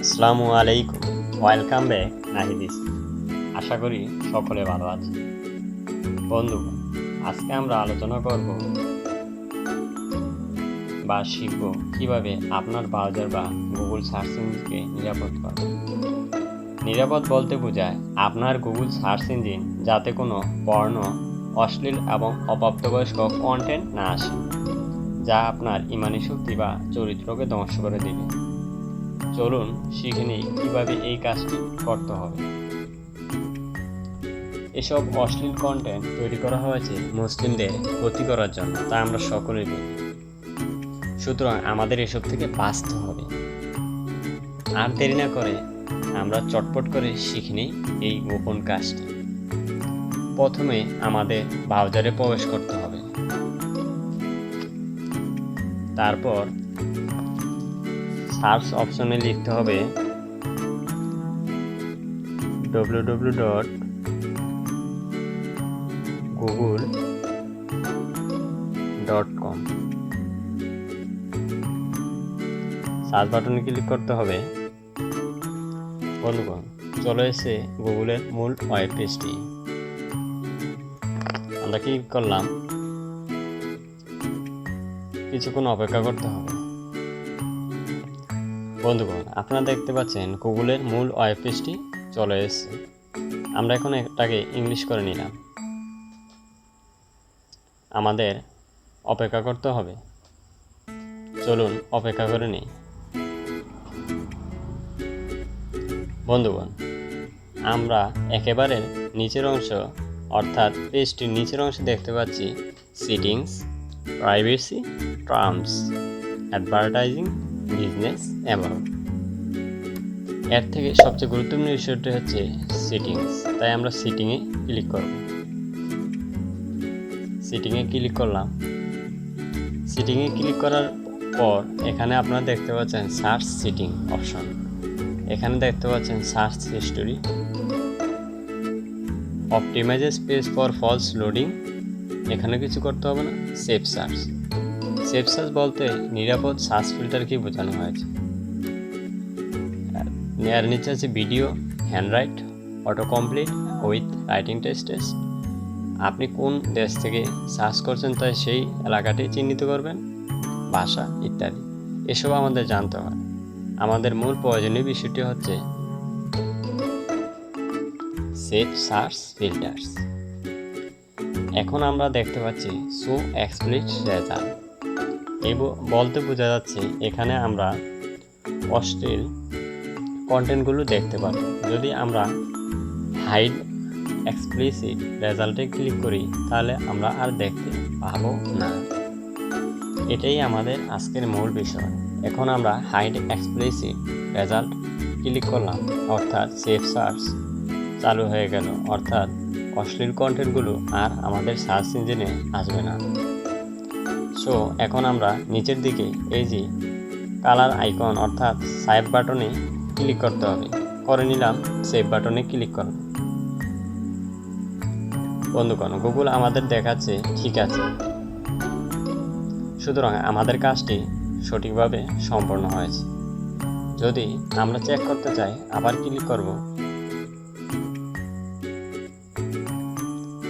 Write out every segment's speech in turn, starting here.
আসসালামু আলাইকুম, welcome back নাহিদিস। আশা করি সকলে ভালো আছে। বন্ধু, আজকে আমরা আলোচনা করব বা শিখব কিভাবে আপনার ব্রাউজার বা গুগল সার্চ ইঞ্জিনকে নিরাপদ করবেন। নিরাপদ বলতে বোঝায় আপনার গুগল সার্চ ইঞ্জিন যাতে কোনো পর্ণ, অশ্লীল এবং অপ্রাপ্তবয়স্ক কন্টেন্ট না আসে, যা আপনার ইমানি শক্তি বা চরিত্রকে ধ্বংস করে দেবে। চলুন শিখে নিই কীভাবে এই কাজটি করতে হবে। এসব অশ্লীল কন্টেন্ট তৈরি করা হয়েছে মুসলিমদের ক্ষতি করার জন্য, তা আমরা সকলেই বলি। সুতরাং আমাদের এসব থেকে বাঁচতে হবে। আর দেরি না করে আমরা চটপট করে শিখে নিই এই গোপন কাজটি। প্রথমে আমাদের ব্রাউজারে প্রবেশ করতে হবে। তারপর সার্চ অপশনে লিখতে হবে Google.com। সার্চ বাটনে ক্লিক করতে হবে। বন্ধুগণ, চলে এসে গুগলের মূল ওয়েব পেজটি। আমরা ক্লিক করলাম। কিছুক্ষণ অপেক্ষা করতে হবে। বন্ধুগণ, আপনারা দেখতে পাচ্ছেন গুগলের মূল ওয়েব পেজটি চলে এসেছে। আমরা এখন এটাকে ইংলিশ করে নিলাম। আমাদের অপেক্ষা করতে হবে। চলুন অপেক্ষা করে নিই। বন্ধুগণ, আমরা একেবারে নিচের অংশ অর্থাৎ পেজটির নিচের অংশে দেখতে পাচ্ছি settings, privacy, terms, advertising, business, about. এর থেকে সবচেয়ে গুরুত্বপূর্ণ বিষয়টি হচ্ছে সেটিংস, তাই আমরা সেটিংয়ে ক্লিক করব। সেটিংয়ে ক্লিক করলাম। সেটিংয়ে ক্লিক করার পর এখানে আপনারা দেখতে পাচ্ছেন সার্চ সেটিং অপশন। এখানে দেখতে পাচ্ছেন search history, optimises page for false loading. এখানে কিছু করতে হবে না। Safe search. সেফ সার্চ বলতে নিরাপদ সার্চ ফিল্টারকে বোঝানো হয়েছে। এর নিচে আছে video, handwrite, auto complete with writing tests. আপনি কোন দেশ থেকে সার্চ করছেন তাই সেই এলাকাটি চিহ্নিত করবেন, ভাষা ইত্যাদি। এসব আমাদের জানতে হয়। আমাদের মূল প্রয়োজনীয় বিষয়টি হচ্ছে সেফ সার্চ ফিল্টার্স। এখন আমরা দেখতে পাচ্ছি শো এক্সপ্লিসিট রেজাল্ট। এই বলতে বোঝা যাচ্ছে এখানে আমরা অশ্লীল কন্টেন্টগুলো দেখতে পাবো। যদি আমরা হাইড এক্সপ্লিসিট রেজাল্টে ক্লিক করি তাহলে আমরা আর দেখতে পাবো না। এটাই আমাদের আজকের মূল বিষয়। এখন আমরা হাইড এক্সপ্লিসিট রেজাল্ট ক্লিক করলাম, অর্থাৎ সেফ সার্চ চালু হয়ে গেল, অর্থাৎ অশ্লীল কন্টেন্টগুলো আর আমাদের সার্চ ইঞ্জিনে আসবে না। সো এখন আমরা নিচের দিকে এই যে কালার আইকন অর্থাৎ সেভ বাটনে ক্লিক করতে হবে। করে নিলাম। সেভ বাটনে ক্লিক করলাম। বন্ধুগণ, গুগল আমাদের দেখাচ্ছে ঠিক আছে। সুতরাং আমাদের কাজটি সঠিকভাবে সম্পন্ন হয়েছে। যদি আমরা চেক করতে চাই আবার ক্লিক করব।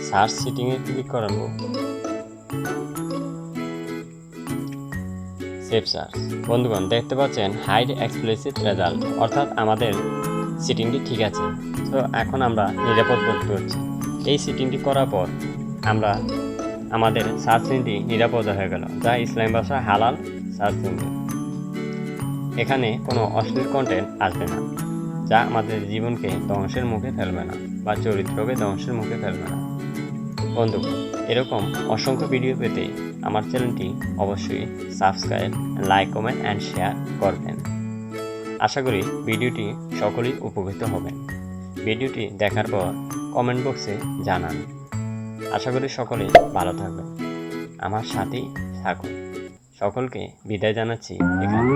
সার্চ সেটিংয়ে ক্লিক করব। Save search. বন্ধুগণ, দেখতে পাচ্ছেন হাইড এক্সপ্লিসিট রেজাল্ট, অর্থাৎ আমাদের সেটিংটি ঠিক আছে। তো এখন আমরা নিরাপদ বোধ করছি। এই সেটিংটি করার পর আমরা আমাদের সার্চ ইঞ্জিনটি নিরাপদ হয়ে গেল, যা ইসলামী ভাষা হালাল সার্চ ইঞ্জিন। এখানে কোনো অশ্লীল কন্টেন্ট আসবে না, যা আমাদের জীবনকে ধ্বংসের মুখে ফেলবে না বা চরিত্রকে ধ্বংসের মুখে ফেলবে না। বন্ধুগণ, এরকম অসংখ্য ভিডিও পেতে আমার চ্যানেলটি অবশ্যই subscribe, like, comment and share করবেন। আশা করি ভিডিওটি সকলেই উপকৃত হবেন। ভিডিওটি দেখার পর কমেন্ট বক্সে জানান। আশা করি সকলে ভালো থাকবেন, আমার সাথেই থাকুন। সকলকে বিদায় জানাচ্ছি এখানে।